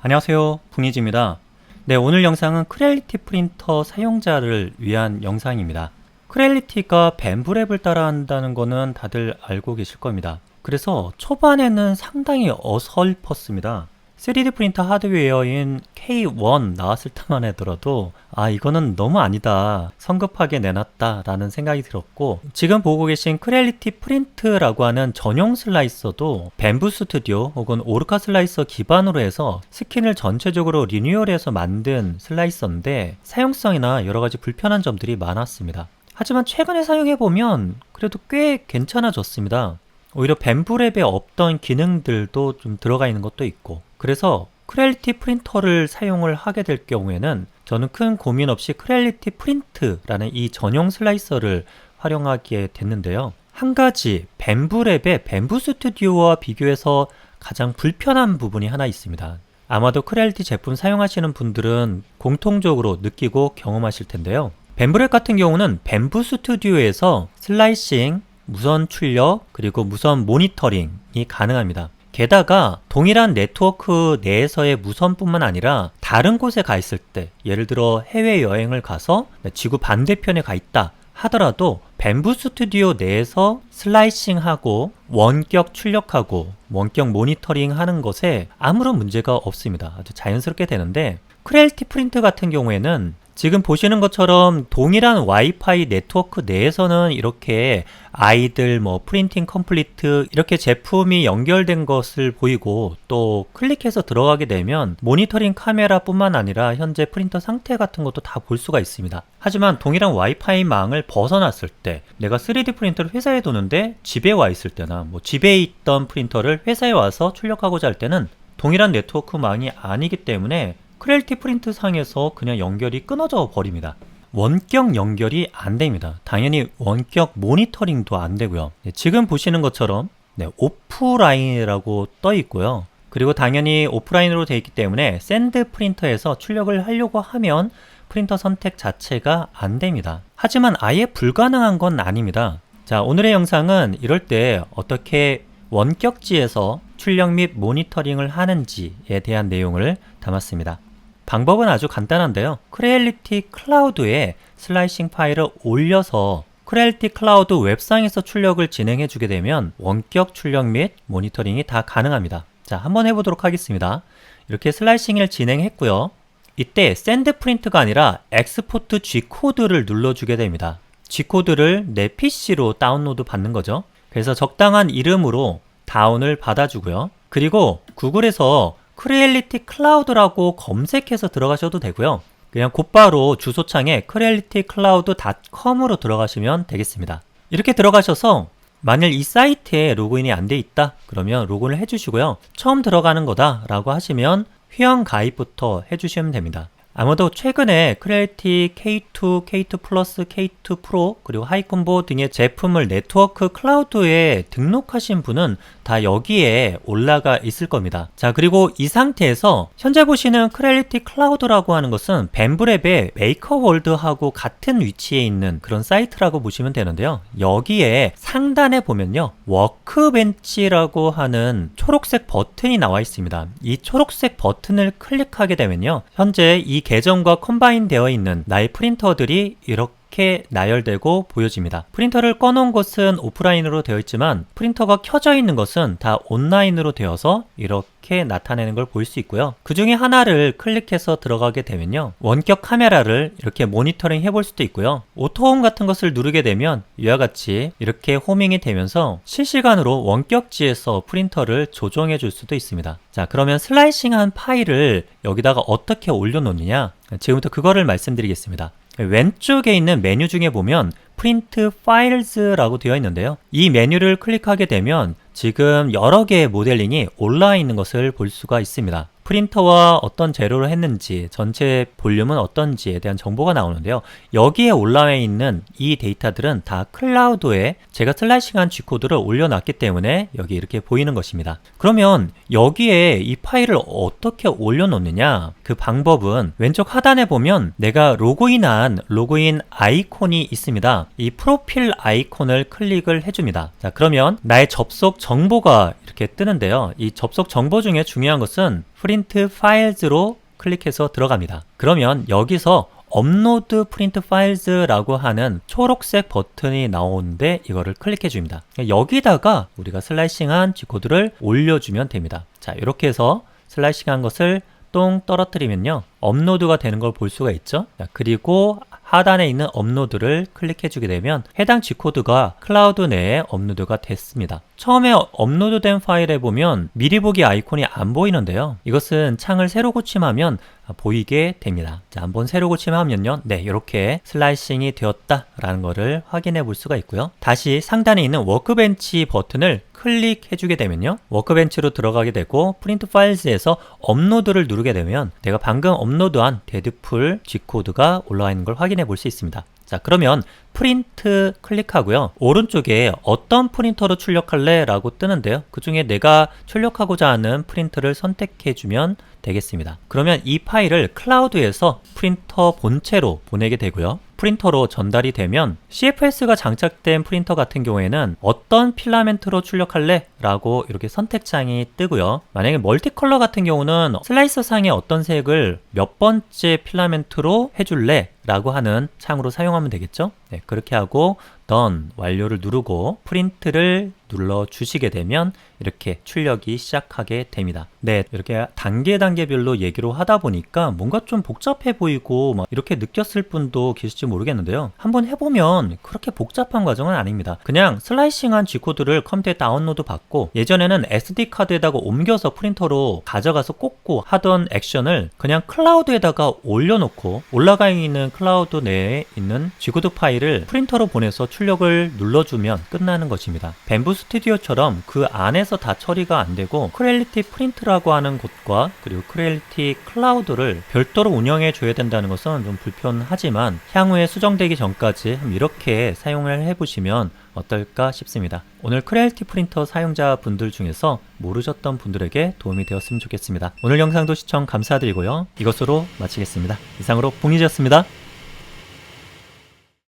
안녕하세요, 붕이지입니다. 네, 오늘 영상은 크레얼리티 프린터 사용자를 위한 영상입니다. 크레얼리티가 벤브랩을 따라한다는 거는 다들 알고 계실 겁니다. 그래서 초반에는 상당히 어설펐습니다. 3D 프린터 하드웨어인 K1 나왔을 때만 하더라도 이거는 너무 아니다, 성급하게 내놨다 라는 생각이 들었고, 지금 보고 계신 크레얼리티 프린트라고 하는 전용 슬라이서도 뱀부 스튜디오 혹은 오르카 슬라이서 기반으로 해서 스킨을 전체적으로 리뉴얼해서 만든 슬라이서인데 사용성이나 여러가지 불편한 점들이 많았습니다. 하지만 최근에 사용해보면 그래도 꽤 괜찮아졌습니다. 오히려 벤브랩에 없던 기능들도 좀 들어가 있는 것도 있고, 그래서 크레얼리티 프린터를 사용을 하게 될 경우에는 저는 큰 고민 없이 크레얼리티 프린트라는 이 전용 슬라이서를 활용하게 됐는데요. 한 가지 벤브랩의 뱀부 스튜디오와 비교해서 가장 불편한 부분이 하나 있습니다. 아마도 크레얼리티 제품 사용하시는 분들은 공통적으로 느끼고 경험하실 텐데요. 벤브랩 같은 경우는 뱀부 스튜디오에서 슬라이싱, 무선 출력, 그리고 무선 모니터링이 가능합니다. 게다가 동일한 네트워크 내에서의 무선뿐만 아니라 다른 곳에 가 있을 때, 예를 들어 해외여행을 가서 지구 반대편에 가 있다 하더라도 뱀부 스튜디오 내에서 슬라이싱하고 원격 출력하고 원격 모니터링 하는 것에 아무런 문제가 없습니다. 아주 자연스럽게 되는데, 크레얼리티 프린트 같은 경우에는 지금 보시는 것처럼 동일한 와이파이 네트워크 내에서는 이렇게 아이들, 프린팅 컴플리트 이렇게 제품이 연결된 것을 보이고, 또 클릭해서 들어가게 되면 모니터링 카메라 뿐만 아니라 현재 프린터 상태 같은 것도 다 볼 수가 있습니다. 하지만 동일한 와이파이 망을 벗어났을 때, 내가 3D 프린터를 회사에 두는데 집에 와 있을 때나 집에 있던 프린터를 회사에 와서 출력하고자 할 때는 동일한 네트워크 망이 아니기 때문에 크레얼리티 프린트 상에서 그냥 연결이 끊어져 버립니다. 원격 연결이 안 됩니다. 당연히 원격 모니터링도 안 되고요. 지금 보시는 것처럼 오프라인이라고 떠 있고요. 그리고 당연히 오프라인으로 되어 있기 때문에 샌드 프린터에서 출력을 하려고 하면 프린터 선택 자체가 안 됩니다. 하지만 아예 불가능한 건 아닙니다. 자, 오늘의 영상은 이럴 때 어떻게 원격지에서 출력 및 모니터링을 하는지에 대한 내용을 담았습니다. 방법은 아주 간단한데요. 크레얼리티 클라우드에 슬라이싱 파일을 올려서 크레얼리티 클라우드 웹상에서 출력을 진행해 주게 되면 원격 출력 및 모니터링이 다 가능합니다. 자, 한번 해보도록 하겠습니다. 이렇게 슬라이싱을 진행했고요. 이때 샌드 프린트가 아니라 엑스포트 G코드를 눌러주게 됩니다. G코드를 내 PC로 다운로드 받는 거죠. 그래서 적당한 이름으로 다운을 받아주고요. 그리고 구글에서 크레얼리티 클라우드라고 검색해서 들어가셔도 되고요. 그냥 곧바로 주소창에 crealitycloud.com으로 들어가시면 되겠습니다. 이렇게 들어가셔서 만일 이 사이트에 로그인이 안 돼 있다 그러면 로그인을 해주시고요. 처음 들어가는 거다 라고 하시면 회원 가입부터 해주시면 됩니다. 아마도 최근에 크레얼리티 K2, K2 플러스, K2 프로 그리고 하이콤보 등의 제품을 네트워크 클라우드에 등록하신 분은 다 여기에 올라가 있을 겁니다. 자, 그리고 이 상태에서 현재 보시는 크레얼리티 클라우드라고 하는 것은 벤브랩의 메이커월드하고 같은 위치에 있는 그런 사이트라고 보시면 되는데요. 여기에 상단에 보면요, 워크벤치라고 하는 초록색 버튼이 나와 있습니다. 이 초록색 버튼을 클릭하게 되면요, 현재 이 계정과 컴바인 되어 있는 나의 프린터들이 이렇게 나열되고 보여집니다. 프린터를 꺼놓은 것은 오프라인으로 되어 있지만 프린터가 켜져 있는 것은 다 온라인으로 되어서 이렇게 나타내는 걸 볼 수 있고요. 그 중에 하나를 클릭해서 들어가게 되면요, 원격 카메라를 이렇게 모니터링 해볼 수도 있고요. 오토홈 같은 것을 누르게 되면 이와 같이 이렇게 호밍이 되면서 실시간으로 원격지에서 프린터를 조정해 줄 수도 있습니다. 자, 그러면 슬라이싱한 파일을 여기다가 어떻게 올려놓느냐, 지금부터 그거를 말씀드리겠습니다. 왼쪽에 있는 메뉴 중에 보면 프린트 파일즈라고 되어 있는데요. 이 메뉴를 클릭하게 되면 지금 여러 개의 모델링이 올라와 있는 것을 볼 수가 있습니다. 프린터와 어떤 재료를 했는지, 전체 볼륨은 어떤지에 대한 정보가 나오는데요. 여기에 올라와 있는 이 데이터들은 다 클라우드에 제가 슬라이싱한 G코드를 올려놨기 때문에 여기 이렇게 보이는 것입니다. 그러면 여기에 이 파일을 어떻게 올려놓느냐? 그 방법은 왼쪽 하단에 보면 내가 로그인한 로그인 아이콘이 있습니다. 이 프로필 아이콘을 클릭을 해줍니다. 자, 그러면 나의 접속 정보가 이렇게 뜨는데요. 이 접속 정보 중에 중요한 것은 프린트 파일즈로 클릭해서 들어갑니다. 그러면 여기서 업로드 프린트 파일즈라고 하는 초록색 버튼이 나오는데 이거를 클릭해 줍니다. 여기다가 우리가 슬라이싱한 G코드를 올려주면 됩니다. 자, 이렇게 해서 슬라이싱한 것을 똥 떨어뜨리면요, 업로드가 되는 걸 볼 수가 있죠. 자, 그리고 하단에 있는 업로드를 클릭해 주게 되면 해당 G코드가 클라우드 내에 업로드가 됐습니다. 처음에 업로드된 파일에 보면 미리 보기 아이콘이 안 보이는데요, 이것은 창을 새로 고침하면 보이게 됩니다. 자, 한번 새로 고침하면요, 네, 이렇게 슬라이싱이 되었다라는 것을 확인해 볼 수가 있고요. 다시 상단에 있는 워크벤치 버튼을 클릭해 주게 되면요, 워크벤치로 들어가게 되고 프린트 파일즈에서 업로드를 누르게 되면 내가 방금 업로드한 데드풀 G코드가 올라와 있는 걸 확인해 볼 수 있습니다. 자, 그러면 프린트 클릭하고요, 오른쪽에 어떤 프린터로 출력할래? 라고 뜨는데요, 그 중에 내가 출력하고자 하는 프린터를 선택해 주면 되겠습니다. 그러면 이 파일을 클라우드에서 프린터 본체로 보내게 되고요, 프린터로 전달이 되면 CFS가 장착된 프린터 같은 경우에는 어떤 필라멘트로 출력할래? 라고 이렇게 선택창이 뜨고요, 만약에 멀티컬러 같은 경우는 슬라이서 상의 어떤 색을 몇 번째 필라멘트로 해줄래? 라고 하는 창으로 사용하면 되겠죠. 네, 그렇게 하고 Done 완료를 누르고 프린트를 눌러 주시게 되면 이렇게 출력이 시작하게 됩니다. 네, 이렇게 단계별로 얘기로 하다 보니까 뭔가 좀 복잡해 보이고 막 이렇게 느꼈을 분도 계실지 모르겠는데요, 한번 해보면 그렇게 복잡한 과정은 아닙니다. 그냥 슬라이싱한 G코드를 컴퓨터에 다운로드 받고 예전에는 SD카드에다가 옮겨서 프린터로 가져가서 꽂고 하던 액션을 그냥 클라우드에다가 올려놓고 올라가 있는 클라우드 내에 있는 G코드 파일을 프린터로 보내서 출력을 눌러주면 끝나는 것입니다. 밴부 스튜디오처럼 그 안에서 다 처리가 안 되고 크레일리티 프린트라고 하는 곳과 그리고 크레일리티 클라우드를 별도로 운영해 줘야 된다는 것은 좀 불편하지만 향후에 수정되기 전까지 이렇게 사용을 해보시면 어떨까 싶습니다. 오늘 크레일리티 프린터 사용자분들 중에서 모르셨던 분들에게 도움이 되었으면 좋겠습니다. 오늘 영상도 시청 감사드리고요, 이것으로 마치겠습니다. 이상으로 봉이지였습니다.